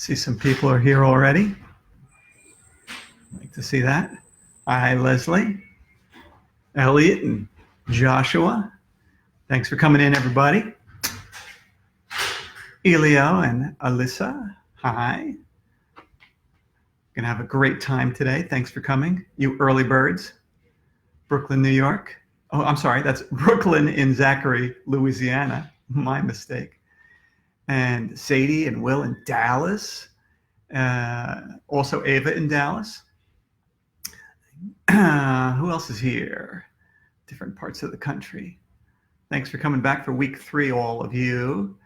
See some people are here already. Like to see that. Hi, Leslie, Elliot, and Joshua. Thanks for coming in, everybody. Elio and Alyssa, hi. Gonna have a great time today. Thanks for coming, you early birds. Brooklyn, New York. Oh, I'm sorry, that's Brooklyn in Zachary, Louisiana. My mistake. And Sadie and Will in Dallas. Also Ava in Dallas. Who else is here? Different parts of the country. Thanks for coming back for week 3, all of you.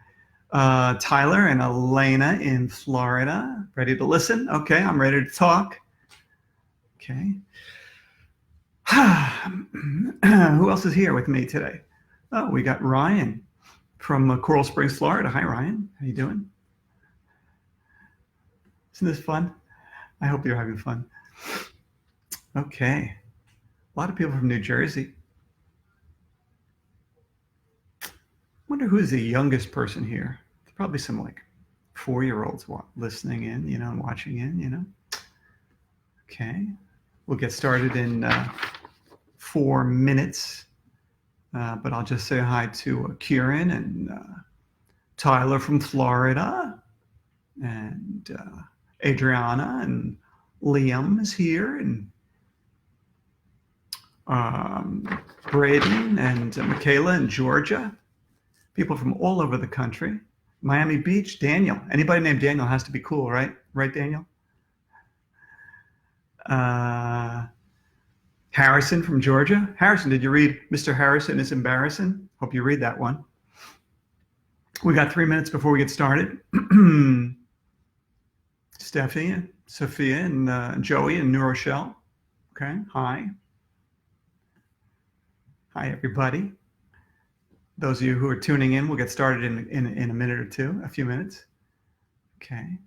Tyler and Elena in Florida. Ready to listen? Okay, I'm ready to talk. Okay. Who else is here with me today? Oh, we got Ryan from Coral Springs, Florida. Hi, Ryan. How you doing? Isn't this fun? I hope you're having fun. Okay. A lot of people from New Jersey. Wonder who's the youngest person here. There's probably some like 4-year-olds listening in, and watching in, Okay. We'll get started in 4 minutes. But I'll just say hi to Kieran and Tyler from Florida, and Adriana and Liam is here, and Braden and Michaela in Georgia. People from all over the country. Miami Beach, Daniel. Anybody named Daniel has to be cool, right? Right, Daniel? Harrison from Georgia. Harrison, did you read Mr. Harrison is Embarrassing? Hope you read that one. We got 3 minutes before we get started. Steffi, Sophia, and Joey in New Rochelle. Okay, hi. Hi, everybody. Those of you who are tuning in, we'll get started in a minute or two, a few minutes. Okay.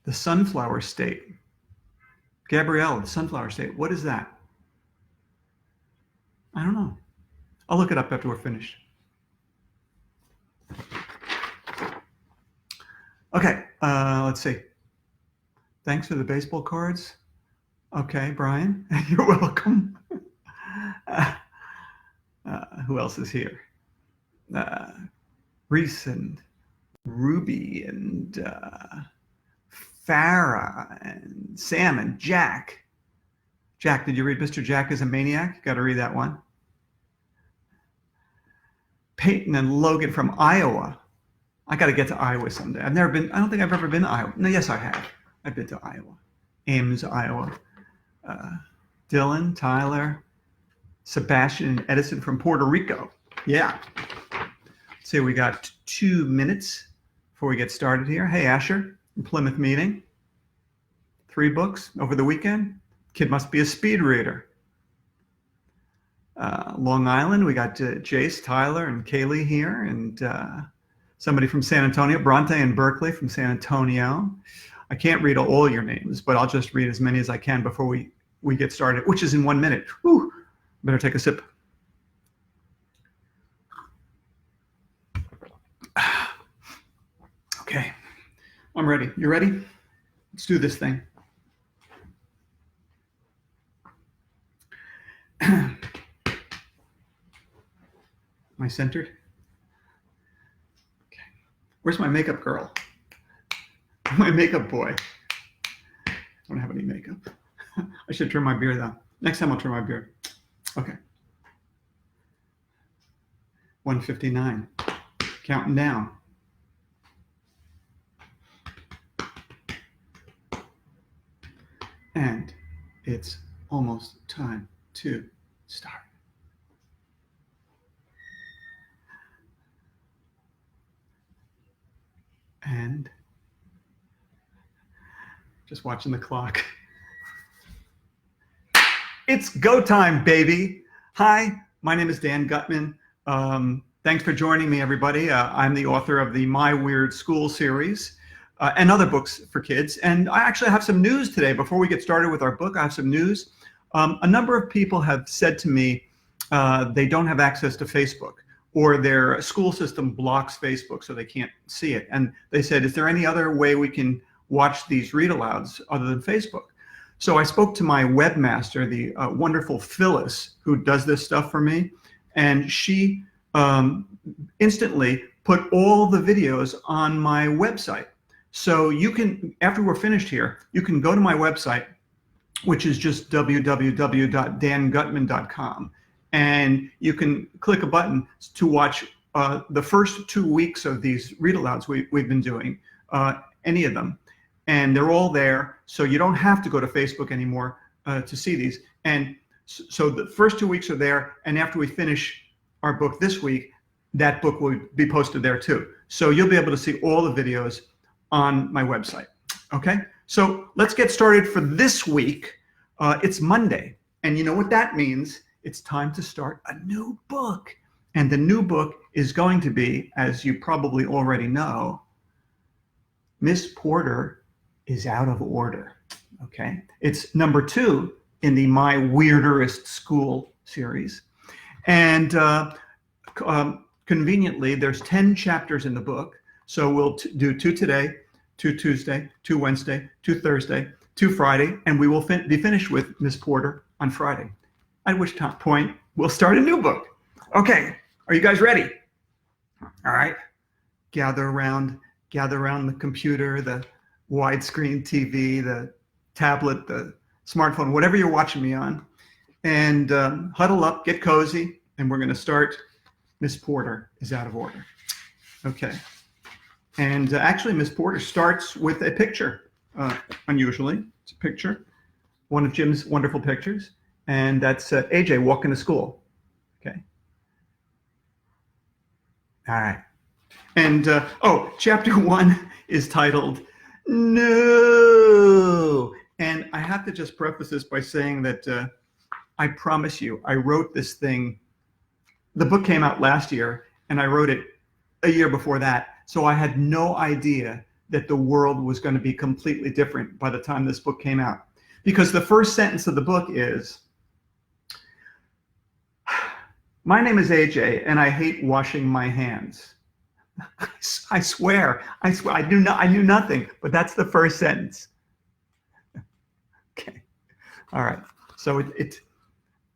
The Sunflower State. Gabrielle, the Sunflower State. What is that? I don't know. I'll look it up after we're finished. Okay, let's see. Thanks for the baseball cards. Okay, Brian, you're welcome. Who else is here? Reese and Ruby and Farah and Sam and Jack. Jack, did you read Mr. Jack is a Maniac? Got to read that one. Peyton and Logan from Iowa. I got to get to Iowa someday. I don't think I've ever been to Iowa. No, yes, I have. I've been to Iowa. Ames, Iowa. Dylan, Tyler, Sebastian, and Edison from Puerto Rico. Yeah. So we got 2 minutes before we get started here. Hey, Asher. Plymouth meeting. 3 books over the weekend. Kid must be a speed reader. Long Island, we got Jace, Tyler, and Kaylee here, and somebody from San Antonio, Bronte and Berkeley from San Antonio. I can't read all your names, but I'll just read as many as I can before we get started, which is in 1 minute. Whew. Better take a sip. Okay. I'm ready. You ready? Let's do this thing. Am I centered? Okay. Where's my makeup girl? My makeup boy. I don't have any makeup. I should trim my beard though. Next time I'll trim my beard. Okay. 1:59. Counting down. And it's almost time to start. And just watching the clock. It's go time, baby. Hi, my name is Dan Gutman. Thanks for joining me, everybody. I'm the author of the My Weirder-est School series. And other books for kids. And I actually have some news today. Before we get started with our book, I have some news. A number of people have said to me they don't have access to Facebook. or their school system blocks Facebook so they can't see it. And they said, is there any other way we can watch these read-alouds other than Facebook? So I spoke to my webmaster, the wonderful Phyllis, who does this stuff for me, and she instantly put all the videos on my website. So you can, after we're finished here, you can go to my website, which is just www.dangutman.com, and you can click a button to watch the first 2 weeks of these read-alouds we've been doing, any of them. And they're all there, so you don't have to go to Facebook anymore to see these. And so the first 2 weeks are there, and after we finish our book this week, that book will be posted there too. So you'll be able to see all the videos on my website. Okay, so let's get started for this week. It's Monday, and you know what that means? It's time to start a new book. And the new book is going to be, as you probably already know, Miss Porter is Out of Order. Okay, it's number 2 in the My Weirder-est School series. And conveniently, there's 10 chapters in the book. So we'll do 2 today, 2 Tuesday, 2 Wednesday, 2 Thursday, 2 Friday, and we will be finished with Miss Porter on Friday, at which point we'll start a new book. Okay, are you guys ready? All right, gather around the computer, the widescreen TV, the tablet, the smartphone, whatever you're watching me on, and huddle up, get cozy, and we're going to start Miss Porter is Out of Order. Okay. And actually, Miss Porter starts with a picture. Unusually, it's a picture, one of Jim's wonderful pictures, and that's AJ walking to school. Okay. All right. And chapter 1 is titled No. And I have to just preface this by saying that I promise you, I wrote this thing. The book came out last year, and I wrote it a year before that. So I had no idea that the world was going to be completely different by the time this book came out. Because the first sentence of the book is, my name is AJ, and I hate washing my hands. I swear, I knew nothing, but that's the first sentence. Okay, all right, so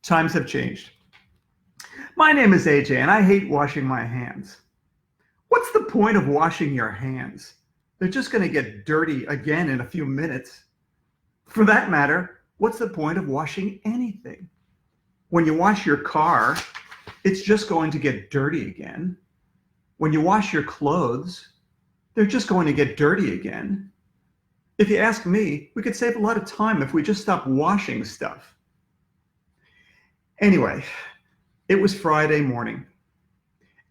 times have changed. My name is AJ, and I hate washing my hands. What's the point of washing your hands? They're just going to get dirty again in a few minutes. For that matter, what's the point of washing anything? When you wash your car, it's just going to get dirty again. When you wash your clothes, they're just going to get dirty again. If you ask me, we could save a lot of time if we just stopped washing stuff. Anyway, it was Friday morning.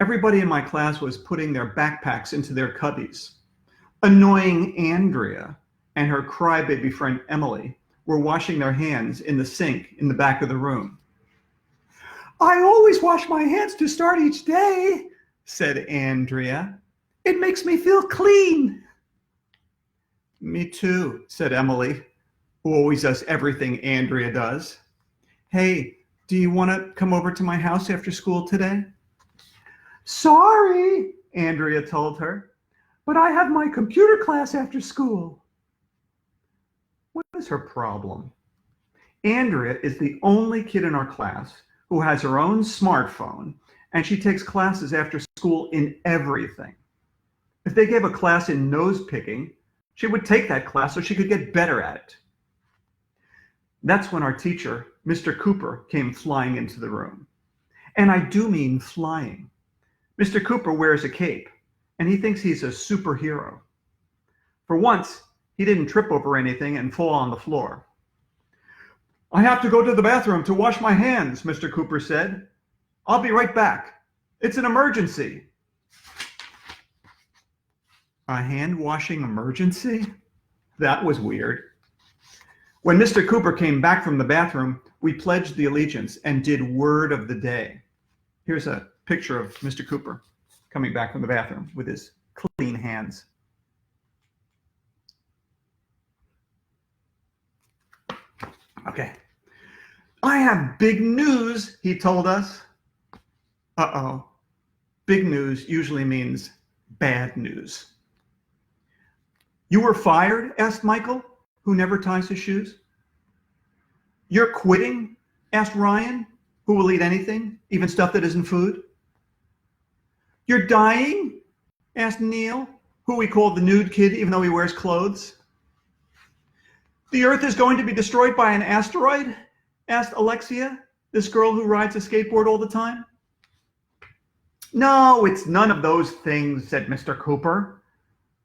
Everybody in my class was putting their backpacks into their cubbies. Annoying Andrea and her crybaby friend Emily were washing their hands in the sink in the back of the room. I always wash my hands to start each day, said Andrea. It makes me feel clean. Me too, said Emily, who always does everything Andrea does. Hey, do you want to come over to my house after school today? Sorry, Andrea told her, but I have my computer class after school. What is her problem? Andrea is the only kid in our class who has her own smartphone, and she takes classes after school in everything. If they gave a class in nose picking, she would take that class so she could get better at it. That's when our teacher, Mr. Cooper, came flying into the room. And I do mean flying. Mr. Cooper wears a cape, and he thinks he's a superhero. For once, he didn't trip over anything and fall on the floor. I have to go to the bathroom to wash my hands, Mr. Cooper said. I'll be right back. It's an emergency. A hand-washing emergency? That was weird. When Mr. Cooper came back from the bathroom, we pledged the allegiance and did word of the day. Here's a picture of Mr. Cooper coming back from the bathroom with his clean hands. Okay. I have big news, he told us. Uh-oh. big news usually means bad news. You were fired? Asked Michael, who never ties his shoes. You're quitting? Asked Ryan, who will eat anything, even stuff that isn't food. You're dying? Asked Neil, who we call the nude kid even though he wears clothes. The Earth is going to be destroyed by an asteroid? Asked Alexia, this girl who rides a skateboard all the time. No, it's none of those things, said Mr. Cooper.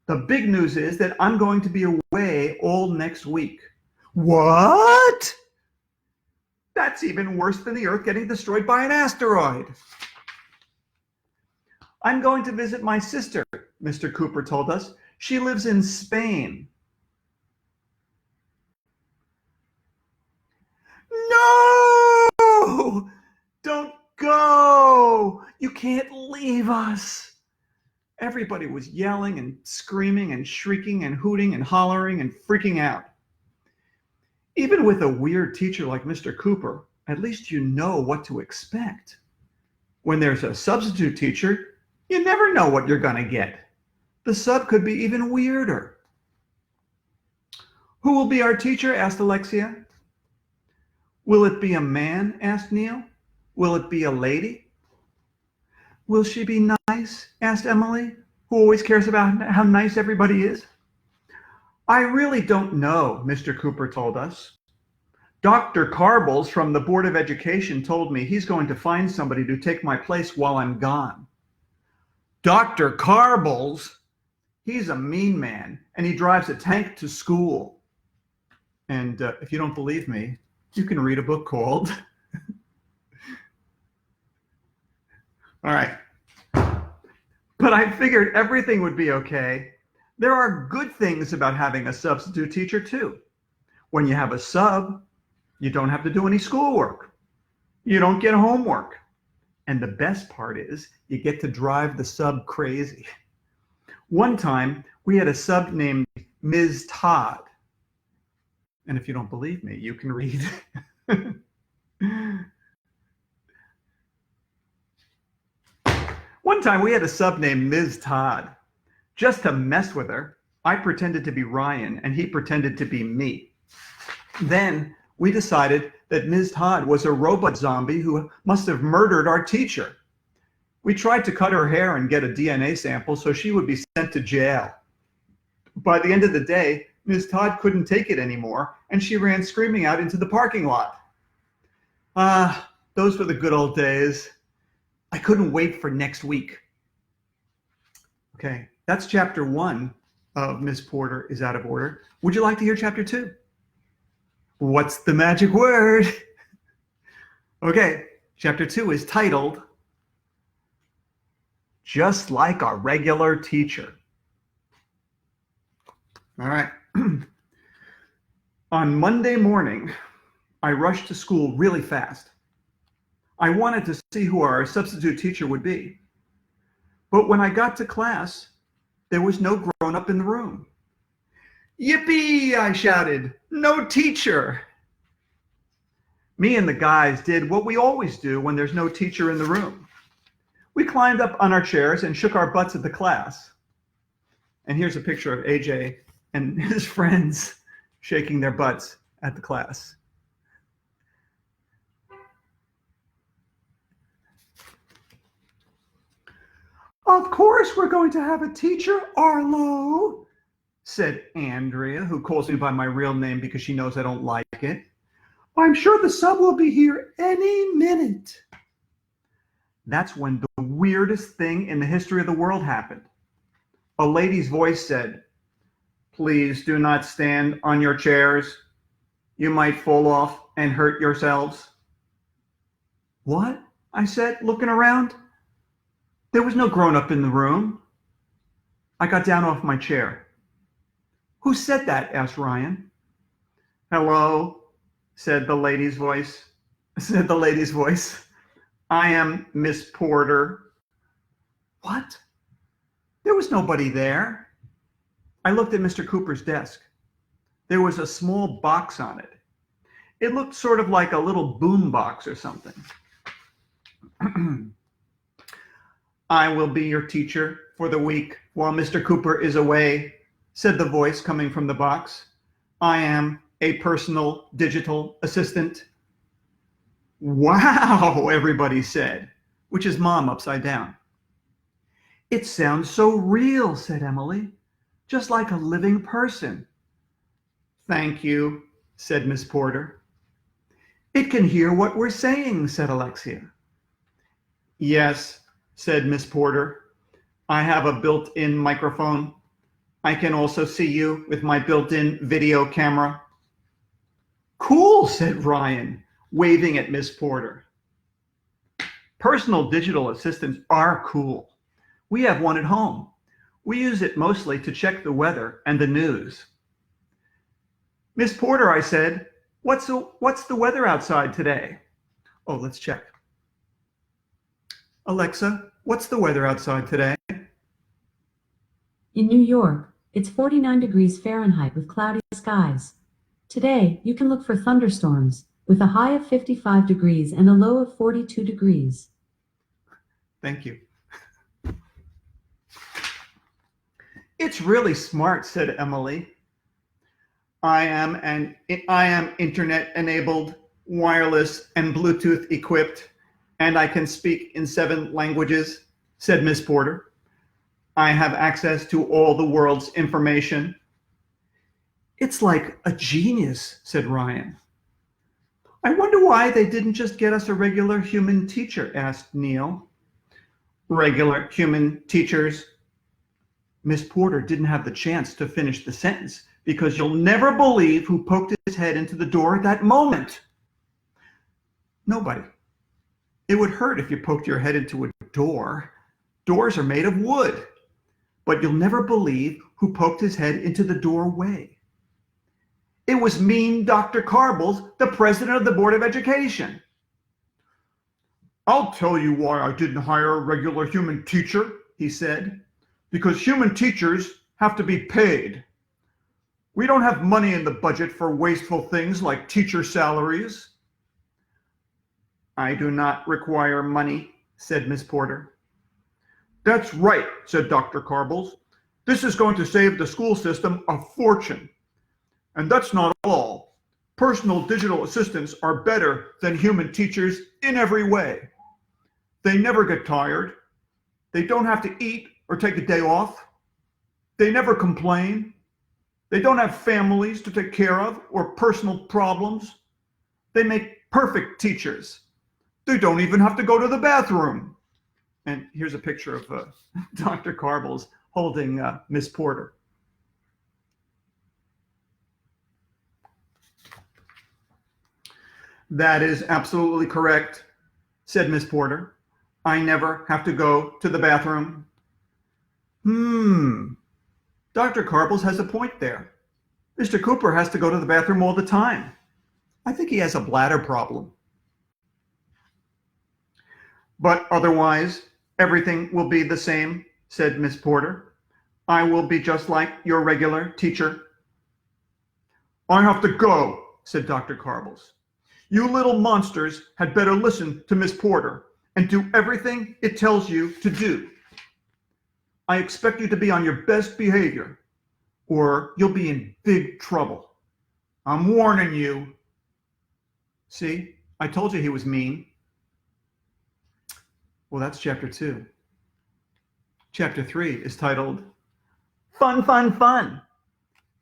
The big news is that I'm going to be away all next week. What? That's even worse than the Earth getting destroyed by an asteroid. I'm going to visit my sister, Mr. Cooper told us. She lives in Spain. No! Don't go! You can't leave us. Everybody was yelling and screaming and shrieking and hooting and hollering and freaking out. Even with a weird teacher like Mr. Cooper, at least you know what to expect. When there's a substitute teacher, you never know what you're going to get. The sub could be even weirder. Who will be our teacher? Asked Alexia. Will it be a man? Asked Neil. Will it be a lady? Will she be nice? Asked Emily, who always cares about how nice everybody is. I really don't know, Mr. Cooper told us. Dr. Carbles from the Board of Education told me he's going to find somebody to take my place while I'm gone. Dr. Carbles? He's a mean man, and he drives a tank to school. And if you don't believe me, you can read a book called... All right. But I figured everything would be okay. There are good things about having a substitute teacher, too. When you have a sub, you don't have to do any schoolwork. You don't get homework. And the best part is you get to drive the sub crazy. One time, we had a sub named Ms. Todd. And if you don't believe me, you can read. One time we had a sub named Ms. Todd. Just to mess with her, I pretended to be Ryan and he pretended to be me. Then we decided that Ms. Todd was a robot zombie who must have murdered our teacher. We tried to cut her hair and get a DNA sample so she would be sent to jail. By the end of the day, Ms. Todd couldn't take it anymore and she ran screaming out into the parking lot. Those were the good old days. I couldn't wait for next week. Okay, that's chapter 1 of Miss Porter is Out of Order. Would you like to hear chapter 2? What's the magic word? Okay, chapter 2 is titled, Just Like a Regular Teacher. All right. On Monday morning, I rushed to school really fast. I wanted to see who our substitute teacher would be. But when I got to class, there was no grown-up in the room. Yippee, I shouted, no teacher. Me and the guys did what we always do when there's no teacher in the room. We climbed up on our chairs and shook our butts at the class. And here's a picture of AJ and his friends shaking their butts at the class. Of course we're going to have a teacher, Arlo, said Andrea, who calls me by my real name because she knows I don't like it. I'm sure the sub will be here any minute. That's when the weirdest thing in the history of the world happened. A lady's voice said, "Please do not stand on your chairs. You might fall off and hurt yourselves." What? I said, looking around. There was no grown-up in the room. I got down off my chair. Who said that? Asked Ryan. Hello, said the lady's voice. I am Miss Porter. What? There was nobody there. I looked at Mr. Cooper's desk. There was a small box on it. It looked sort of like a little boom box or something. I will be your teacher for the week while Mr. Cooper is away, said the voice coming from the box. I am a personal digital assistant. Wow, everybody said, which is Mom upside down. It sounds so real, said Emily, just like a living person. Thank you, said Miss Porter. It can hear what we're saying, said Alexia. Yes, said Miss Porter. I have a built-in microphone. I can also see you with my built-in video camera. Cool, said Ryan, waving at Miss Porter. Personal digital assistants are cool. We have one at home. We use it mostly to check the weather and the news. Miss Porter, I said, what's the weather outside today? Oh, let's check. Alexa, what's the weather outside today? In New York, it's 49 degrees Fahrenheit with cloudy skies. Today, you can look for thunderstorms with a high of 55 degrees and a low of 42 degrees. Thank you. It's really smart, said Emily. I am internet enabled, wireless and Bluetooth equipped, and I can speak in 7 languages, said Miss Porter. I have access to all the world's information. It's like a genius, said Ryan. I wonder why they didn't just get us a regular human teacher, asked Neil. Regular human teachers. Miss Porter didn't have the chance to finish the sentence because you'll never believe who poked his head into the door at that moment. Nobody. It would hurt if you poked your head into a door. Doors are made of wood. But you'll never believe who poked his head into the doorway. It was mean Dr. Carbles, the president of the Board of Education. I'll tell you why I didn't hire a regular human teacher, he said. Because human teachers have to be paid. We don't have money in the budget for wasteful things like teacher salaries. I do not require money, said Miss Porter. That's right, said Dr. Carbles. This is going to save the school system a fortune. And that's not all. Personal digital assistants are better than human teachers in every way. They never get tired. They don't have to eat or take a day off. They never complain. They don't have families to take care of or personal problems. They make perfect teachers. They don't even have to go to the bathroom. And here's a picture of Dr. Carbles holding Miss Porter. That is absolutely correct, said Miss Porter. I never have to go to the bathroom. Dr. Carbles has a point there. Mr. Cooper has to go to the bathroom all the time. I think he has a bladder problem. But otherwise, everything will be the same, said Miss Porter. I will be just like your regular teacher. I have to go, said Dr. Carbles. You little monsters had better listen to Miss Porter and do everything it tells you to do. I expect you to be on your best behavior, or you'll be in big trouble. I'm warning you. See, I told you he was mean. Well, that's chapter 2. Chapter 3 is titled Fun, Fun, Fun.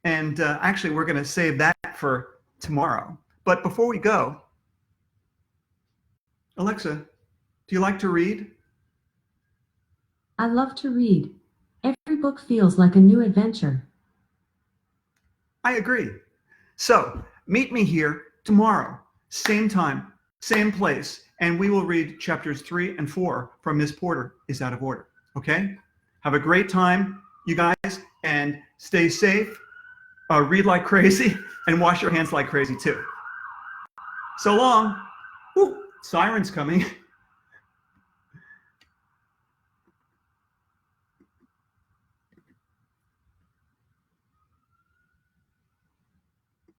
And actually, we're going to save that for tomorrow. But before we go, Alexa, do you like to read? I love to read. Every book feels like a new adventure. I agree. So meet me here tomorrow, same time, same place, and we will read chapters 3 and 4 from Miss Porter is Out of Order. Okay? Have a great time, you guys, and stay safe. Read like crazy and wash your hands like crazy too. So long. Ooh, siren's coming.